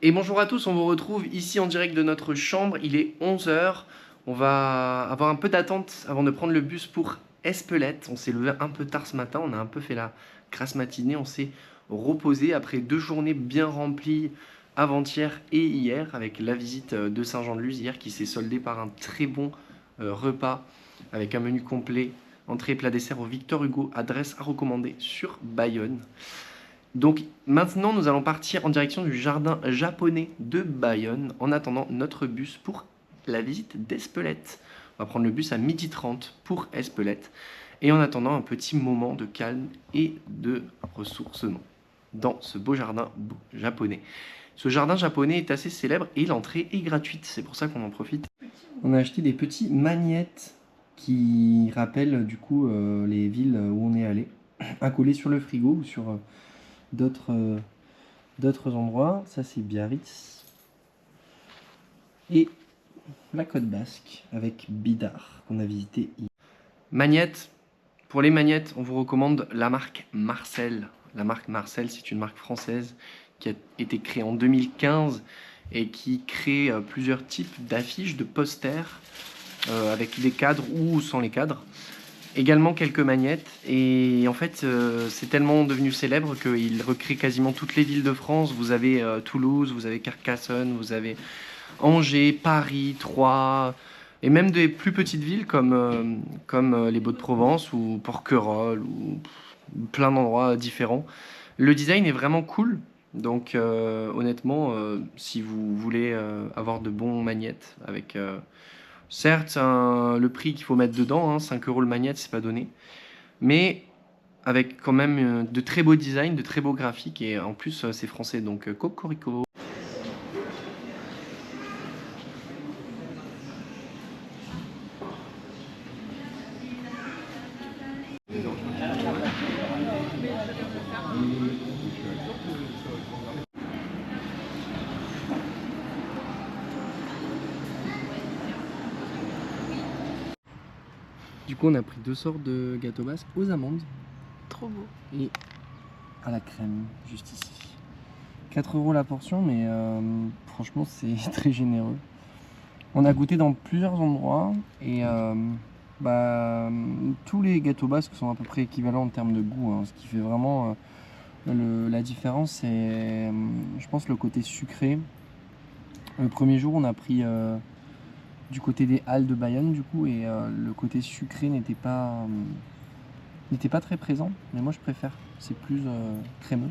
Et bonjour à tous, on vous retrouve ici en direct de notre chambre, il est 11 h. On va avoir un peu d'attente avant de prendre le bus pour Espelette. On s'est levé un peu tard ce matin, on a un peu fait la grasse matinée, on s'est reposé après 2 journées bien remplies avant-hier et hier, avec la visite de Saint-Jean-de-Luz hier qui s'est soldée par un très bon repas avec un menu complet, entrée, plat, dessert au Victor Hugo, adresse à recommander sur Bayonne. Donc maintenant, nous allons partir en direction du jardin japonais de Bayonne en attendant notre bus pour la visite d'Espelette. On va prendre le bus à 12h30 pour Espelette et en attendant un petit moment de calme et de ressourcement dans ce beau jardin japonais. Ce jardin japonais est assez célèbre et l'entrée est gratuite, c'est pour ça qu'on en profite. On a acheté des petits magnettes qui rappellent du coup les villes où on est allé, à coller sur le frigo ou sur d'autres endroits. Ça c'est Biarritz et la Côte Basque avec Bidart qu'on a visité hier. Magnettes. Pour les magnettes, on vous recommande la marque Marcel. La marque Marcel, c'est une marque française qui a été créée en 2015 et qui crée plusieurs types d'affiches, de posters avec des cadres ou sans les cadres. Également quelques magnettes et en fait c'est tellement devenu célèbre qu'il recrée quasiment toutes les villes de France. Vous avez Toulouse, vous avez Carcassonne, vous avez Angers, Paris, Troyes et même des plus petites villes comme les Baux-de-Provence ou Porquerolles ou plein d'endroits différents. Le design est vraiment cool, donc honnêtement si vous voulez avoir de bons magnettes avec certes, le prix qu'il faut mettre dedans, 5 € le magnète, c'est pas donné. Mais avec quand même de très beaux designs, de très beaux graphiques. Et en plus, c'est français, donc cocorico. Du coup, on a pris 2 sortes de gâteaux basques aux amandes. Trop beau. Et à la crème, juste ici. 4 € la portion, mais franchement, c'est très généreux. On a goûté dans plusieurs endroits et tous les gâteaux basques sont à peu près équivalents en termes de goût. Ce qui fait vraiment la différence, c'est, je pense, le côté sucré. Le premier jour, on a pris du côté des Halles de Bayonne, du coup, et le côté sucré n'était pas très présent. Mais moi, je préfère. C'est plus crémeux.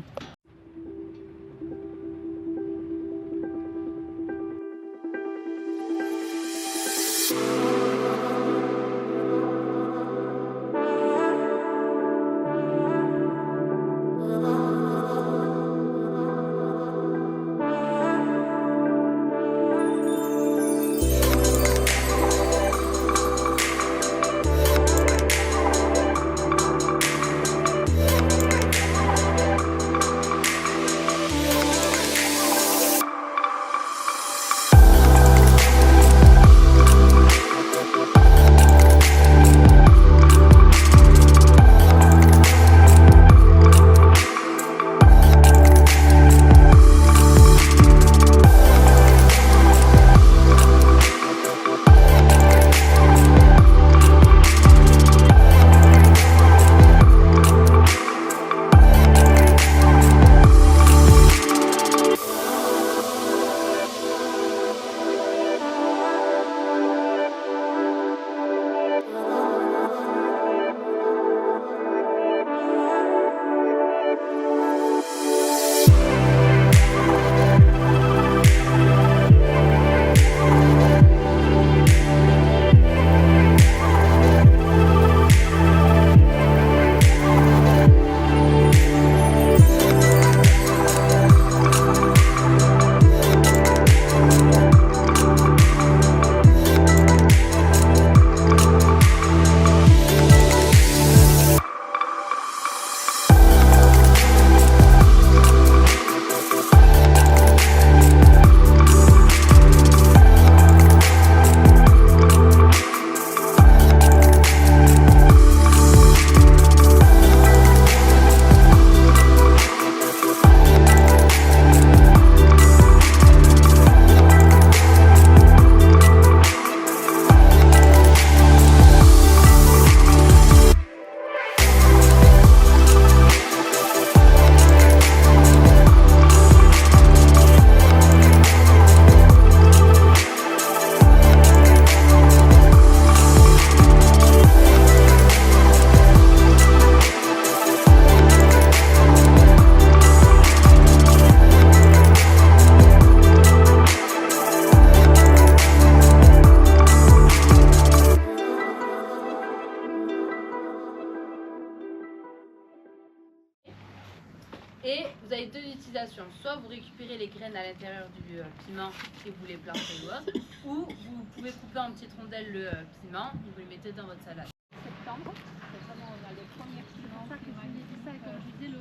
soit vous récupérez les graines à l'intérieur du piment et vous les plantez ou autre, ou vous pouvez couper en petites rondelles le piment et vous le mettez dans votre salade. Septembre, c'est vraiment on a les premiers piments. C'est ça que tu disais, comme je disais, le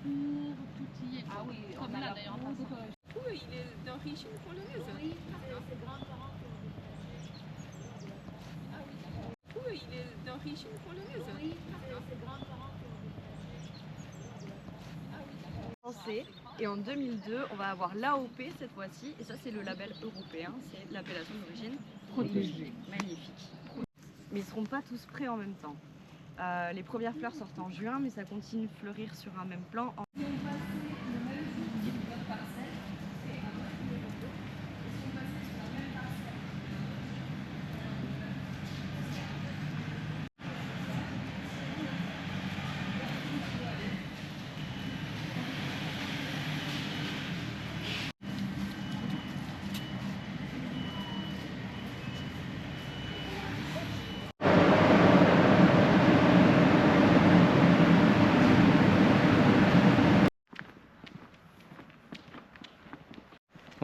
four, tout y est. Ah oui, comme là d'ailleurs. Oui, il est d'origine polonaise. Oui, ses grands-parents. Oui, il est d'origine polonaise. Oui, ses grands-parents. Et en 2002, on va avoir l'AOP cette fois-ci, et ça c'est le label européen, c'est l'appellation d'origine protégée. Magnifique. Mais ils ne seront pas tous prêts en même temps. Les premières fleurs sortent en juin, mais ça continue de fleurir sur un même plan.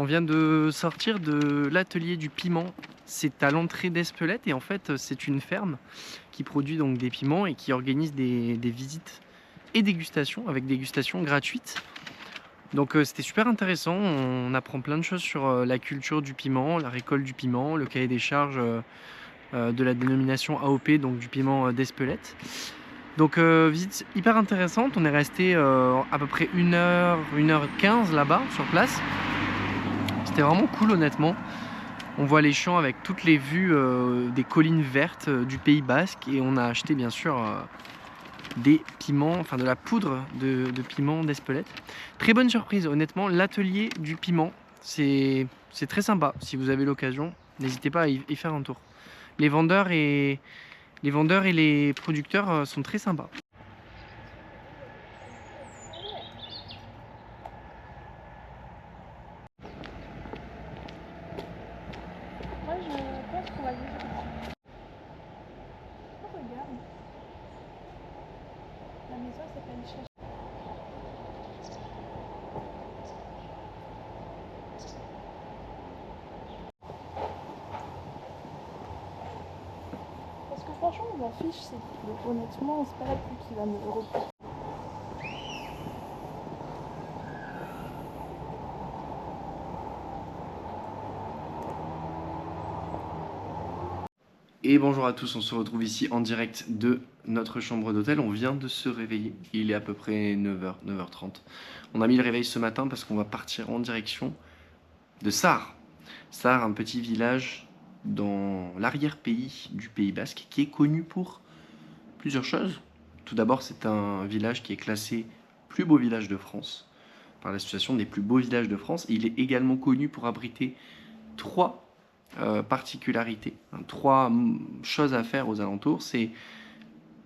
On vient de sortir de l'atelier du piment. C'est à l'entrée d'Espelette et en fait c'est une ferme qui produit donc des piments et qui organise des visites et dégustations avec dégustation gratuite. Donc c'était super intéressant, on apprend plein de choses sur la culture du piment, la récolte du piment, le cahier des charges de la dénomination AOP, donc du piment d'Espelette. Donc visite hyper intéressante, on est resté à peu près 1h15 là-bas sur place. C'était vraiment cool honnêtement. On voit les champs avec toutes les vues des collines vertes du Pays Basque et on a acheté bien sûr des piments, enfin de la poudre de piment d'Espelette. Très bonne surprise honnêtement, l'atelier du piment, c'est très sympa. Si vous avez l'occasion, n'hésitez pas à y faire un tour. Les vendeurs et les producteurs sont très sympas. Moi je pense qu'on va vivre ici. Oh regarde. La maison s'appelle Chacha. Parce que franchement on m'en fiche, c'est tout. Honnêtement c'est pas la pluie qui va me repousser. Et bonjour à tous, on se retrouve ici en direct de notre chambre d'hôtel. On vient de se réveiller, il est à peu près 9h, 9h30. On a mis le réveil ce matin parce qu'on va partir en direction de Sar. Sar, un petit village dans l'arrière-pays du Pays Basque qui est connu pour plusieurs choses. Tout d'abord, c'est un village qui est classé plus beau village de France par l'association des plus beaux villages de France. Et il est également connu pour abriter trois particularités, trois choses à faire aux alentours. C'est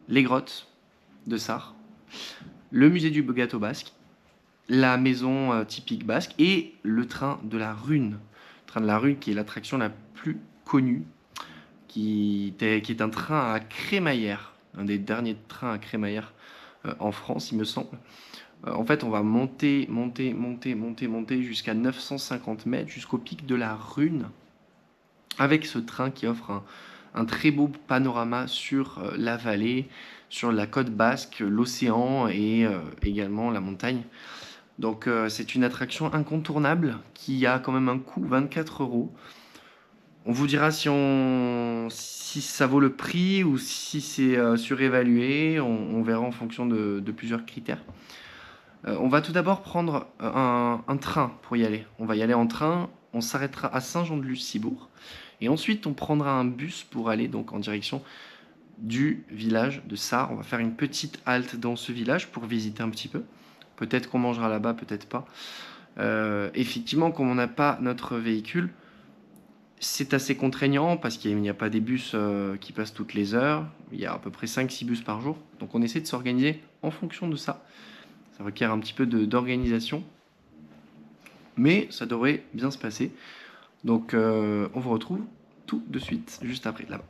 les grottes de Sar, le musée du gâteau basque, la maison typique basque et le train de la Rune. Le train de la Rune qui est l'attraction la plus connue, qui est un train à crémaillère, un des derniers trains à crémaillère en France, il me semble. En fait, on va monter jusqu'à 950 mètres, jusqu'au pic de la Rune, avec ce train qui offre un très beau panorama sur la vallée, sur la côte basque, l'océan et également la montagne. Donc c'est une attraction incontournable qui a quand même un coût 24 €. On vous dira si ça vaut le prix ou si c'est surévalué. On verra en fonction de plusieurs critères. On va tout d'abord prendre un train pour y aller. On va y aller en train, on s'arrêtera à Saint-Jean-de-Luz-Cibourg. Et ensuite, on prendra un bus pour aller donc en direction du village de Sar. On va faire une petite halte dans ce village pour visiter un petit peu. Peut-être qu'on mangera là-bas, peut-être pas. Effectivement, comme on n'a pas notre véhicule, c'est assez contraignant parce qu'il n'y a pas des bus qui passent toutes les heures. Il y a à peu près 5-6 bus par jour. Donc on essaie de s'organiser en fonction de ça. Ça requiert un petit peu d'organisation. Mais ça devrait bien se passer. Donc on vous retrouve tout de suite, juste après, là-bas.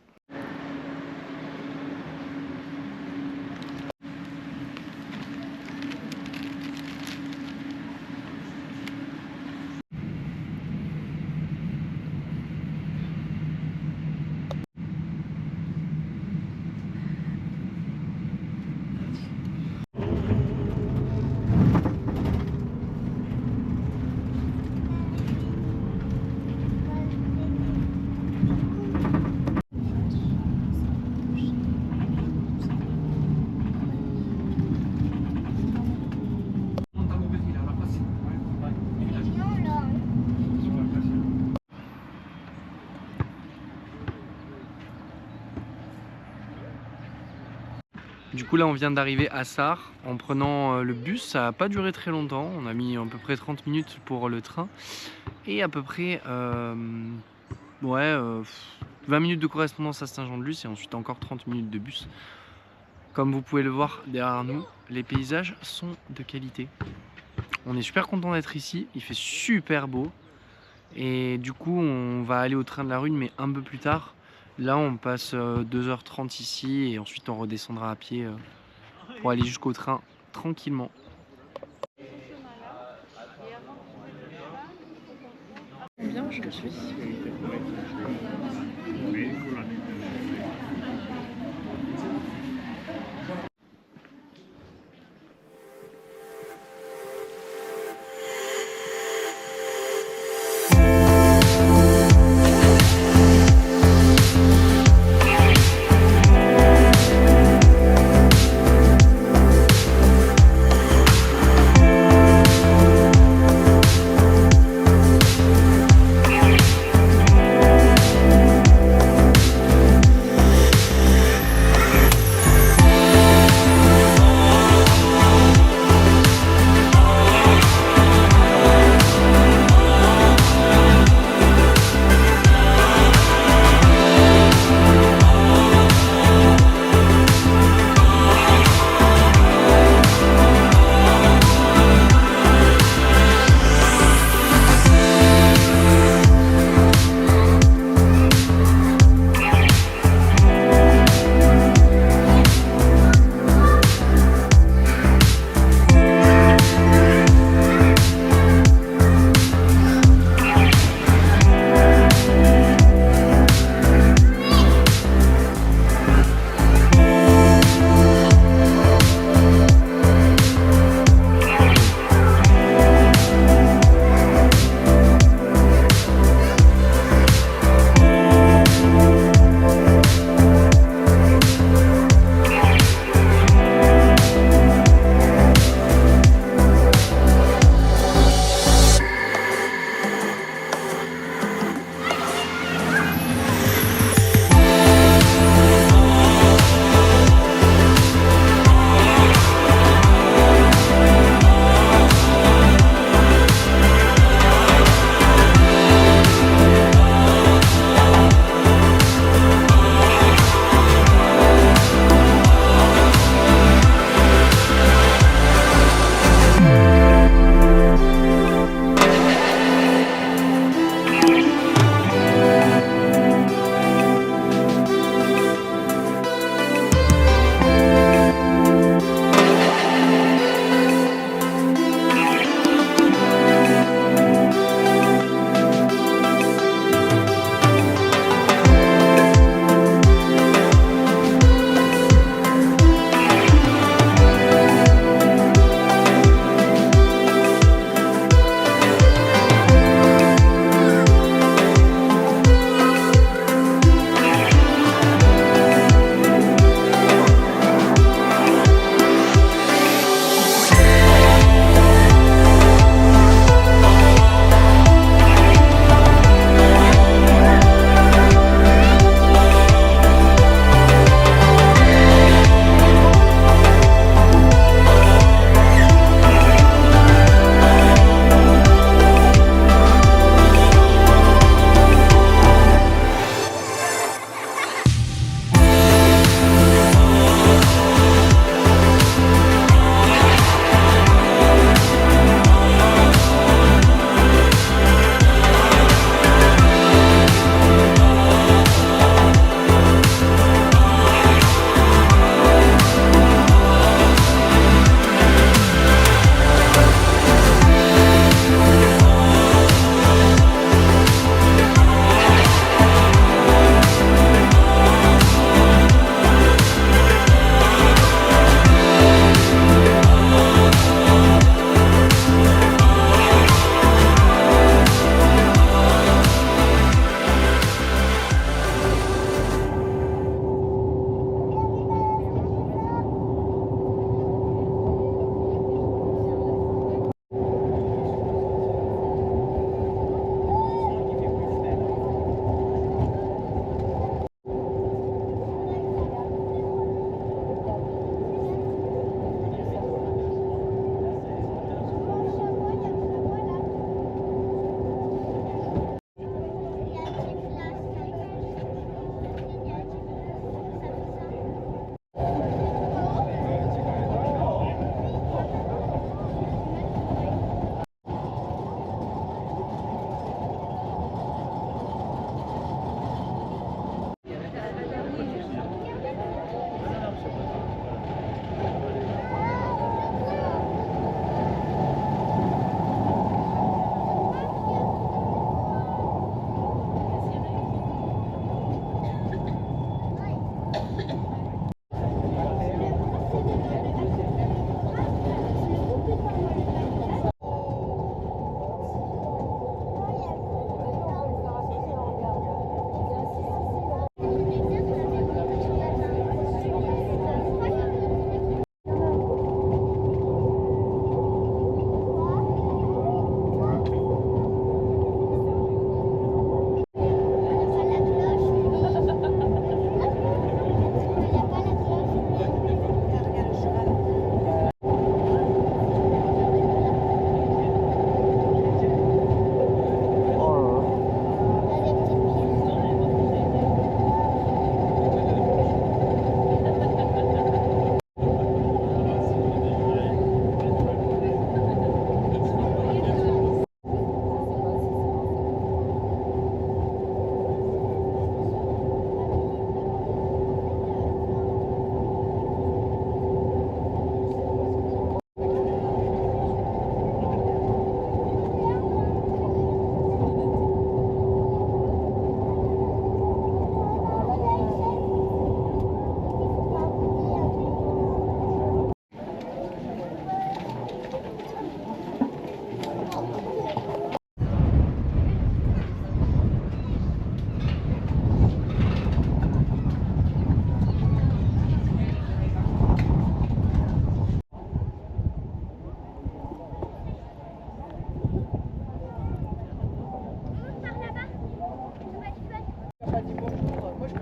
Du coup là on vient d'arriver à Sarre en prenant le bus, ça n'a pas duré très longtemps, on a mis à peu près 30 minutes pour le train et à peu près 20 minutes de correspondance à Saint-Jean-de-Luz et ensuite encore 30 minutes de bus. Comme vous pouvez le voir derrière nous, les paysages sont de qualité. On est super content d'être ici, il fait super beau et du coup on va aller au train de la Rune mais un peu plus tard. Là on passe 2h30 ici et ensuite on redescendra à pied pour aller jusqu'au train tranquillement. Combien je suis?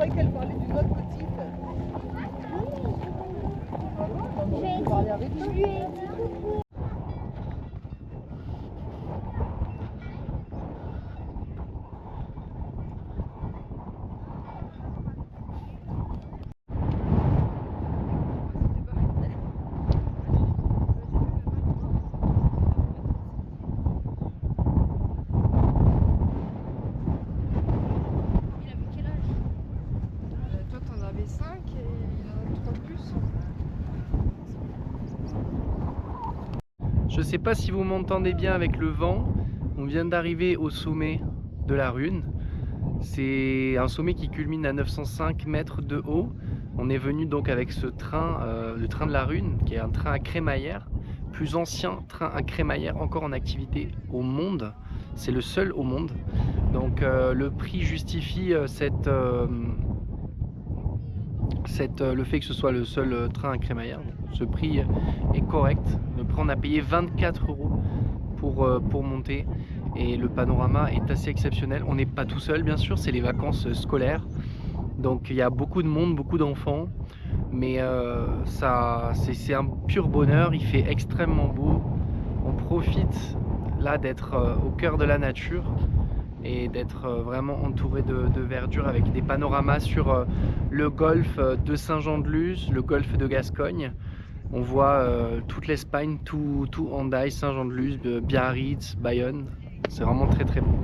croyais qu'elle parlait d'une autre petite. Je vais parler avec lui. Toi, t'en avais 5 et il en a 3 de plus. Je sais pas si vous m'entendez bien avec le vent. On vient d'arriver au sommet de la Rhune. C'est un sommet qui culmine à 905 mètres de haut. On est venu donc avec ce train, le train de la Rhune, qui est un train à crémaillère, plus ancien train à crémaillère encore en activité au monde. C'est le seul au monde. Donc le prix justifie le fait que ce soit le seul train à crémaillère. Ce prix est correct. Le prix, on a payé 24 € pour monter. Et le panorama est assez exceptionnel. On n'est pas tout seul, bien sûr, c'est les vacances scolaires. Donc il y a beaucoup de monde, beaucoup d'enfants. Mais c'est un pur bonheur, il fait extrêmement beau. On profite là d'être au cœur de la nature et d'être vraiment entouré de verdure avec des panoramas sur le golfe de Saint-Jean-de-Luz, le golfe de Gascogne. On voit toute l'Espagne, tout Hendaye, Saint-Jean-de-Luz, Biarritz, Bayonne. C'est vraiment très très beau.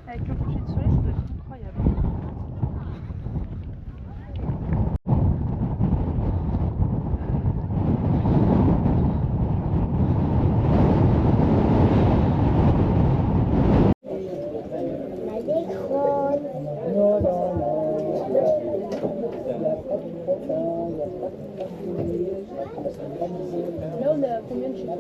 Avec le coucher de soleil, ça doit être incroyable. Là, on est à combien de chiffres?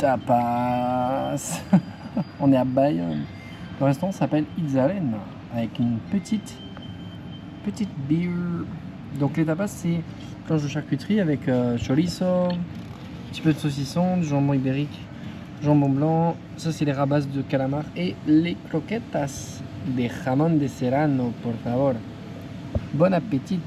tapas. On est à Bayonne. Le restaurant s'appelle Itzaren avec une petite bière. Donc les tapas, c'est planche de charcuterie avec chorizo, un petit peu de saucisson, du jambon ibérique, jambon blanc. Ça, c'est les rabas de calamar et les croquetas de jamón de serrano, por favor. Bon appétit.